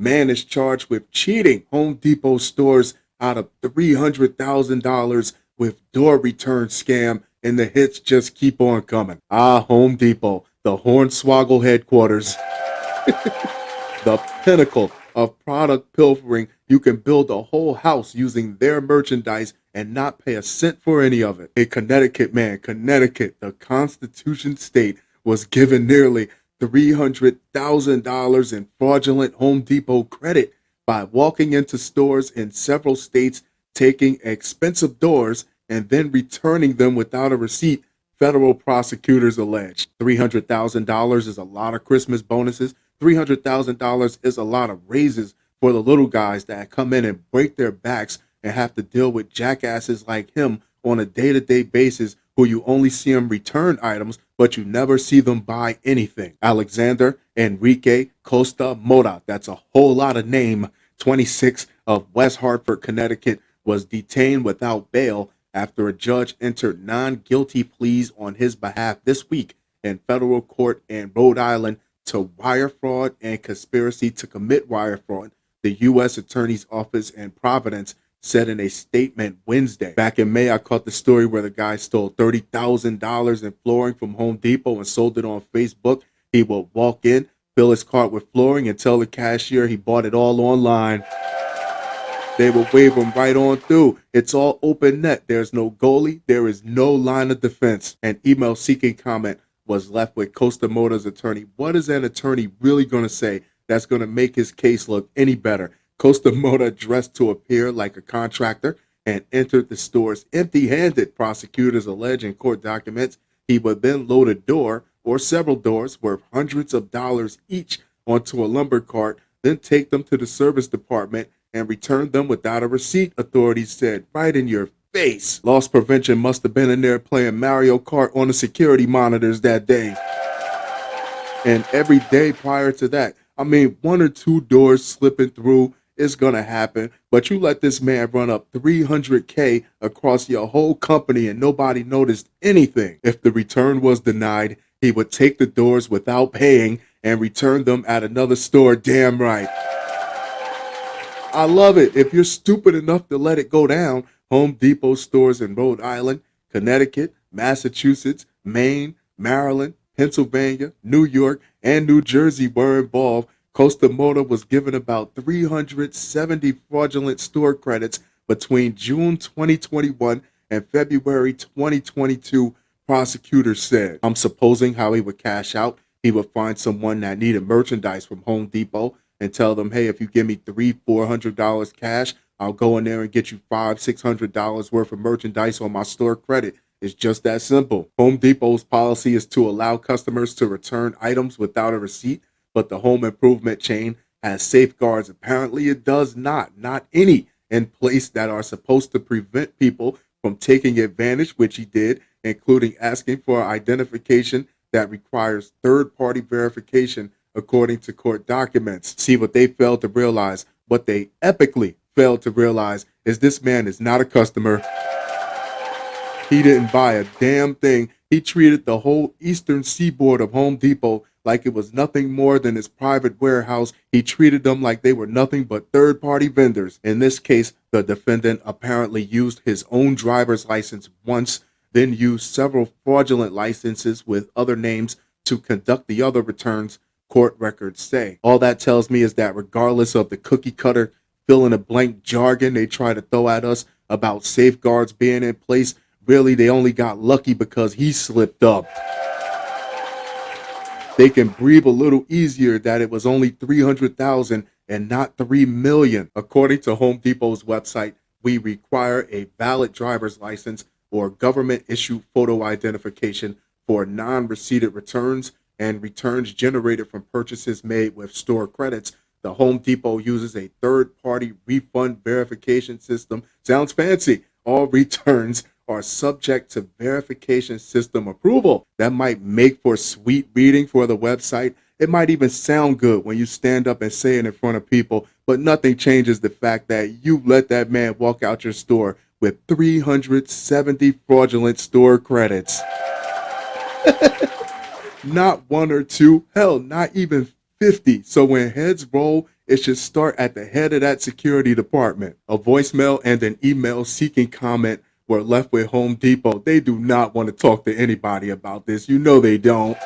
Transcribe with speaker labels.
Speaker 1: Man is charged with cheating Home Depot stores out of $300,000 with door return scam, and the hits just keep on coming. Home Depot, the Hornswoggle headquarters, the pinnacle of product pilfering. You can build a whole house using their merchandise and not pay a cent for any of it. In Connecticut, Connecticut, the Constitution state, was given nearly $300,000 in fraudulent Home Depot credit by walking into stores in several states, taking expensive doors, and then returning them without a receipt, federal prosecutors allege. $300,000 is a lot of Christmas bonuses. $300,000 is a lot of raises for the little guys that come in and break their backs and have to deal with jackasses like him on a day-to-day basis, who you only see them return items, but you never see them buy anything. Alexandre Henrique Costa-Mota, that's a whole lot of name, 26, of West Hartford, Connecticut, was detained without bail after a judge entered non-guilty pleas on his behalf this week in federal court in Rhode Island to wire fraud and conspiracy to commit wire fraud, the U.S. Attorney's Office in Providence said in a statement Wednesday. Back in May, I caught the story where the guy stole $30,000 in flooring from Home Depot and sold it on Facebook. He would walk in, fill his cart with flooring, and tell the cashier he bought it all online. They will wave him right on through. It's all open net. There's no goalie. There is no line of defense. An email seeking comment was left with Costa-Mota's attorney. What is an attorney really going to say that's going to make his case look any better? Costa-Mota dressed to appear like a contractor and entered the stores empty-handed, prosecutors allege in court documents. He would then load a door or several doors worth hundreds of dollars each onto a lumber cart, then take them to the service department and return them without a receipt, authorities said. Right in your face. Loss prevention must have been in there playing Mario Kart on the security monitors that day. And every day prior to that, I mean, one or two doors slipping through is going to happen, but you let this man run up $300K across your whole company and nobody noticed anything. If the return was denied, he would take the doors without paying and return them at another store. Damn right. I love it. If you're stupid enough to let it go down, Home Depot stores in Rhode Island, Connecticut, Massachusetts, Maine, Maryland, Pennsylvania, New York, and New Jersey were involved. Costa-Mota was given about 370 fraudulent store credits between June 2021 and February 2022, prosecutors said. I'm supposing how he would cash out. He would find someone that needed merchandise from Home Depot and tell them, hey, if you give me $400 cash, I'll go in there and get you $600 worth of merchandise on my store credit. It's just that simple. Home Depot's policy is to allow customers to return items without a receipt, but the home improvement chain has safeguards. Apparently it does not any, in place that are supposed to prevent people from taking advantage, which he did, including asking for identification that requires third-party verification, according to court documents. See, what they failed to realize, what they epically failed to realize, is this man is not a customer. He didn't buy a damn thing. He treated the whole eastern seaboard of Home Depot like it was nothing more than his private warehouse. He treated them like they were nothing but third-party vendors. In this case, the defendant apparently used his own driver's license once, then used several fraudulent licenses with other names to conduct the other returns, court records say. All that tells me is that regardless of the cookie-cutter, fill-in-the-blank jargon they try to throw at us about safeguards being in place, really they only got lucky because he slipped up. They can breathe a little easier that it was only $300,000 and not $3 million. According to Home Depot's website, we require a valid driver's license or government-issued photo identification for non-receipted returns and returns generated from purchases made with store credits. The Home Depot uses a third-party refund verification system. Sounds fancy. All returns are subject to verification system approval. That might make for sweet reading for the website. It might even sound good when you stand up and say it in front of people, but nothing changes the fact that you let that man walk out your store with 370 fraudulent store credits. Not one or two, hell, not even 50. So when heads roll it should start at the head of that security department. A voicemail and an email seeking comment were left with Home Depot. They do not want to talk to anybody about this. You know they don't.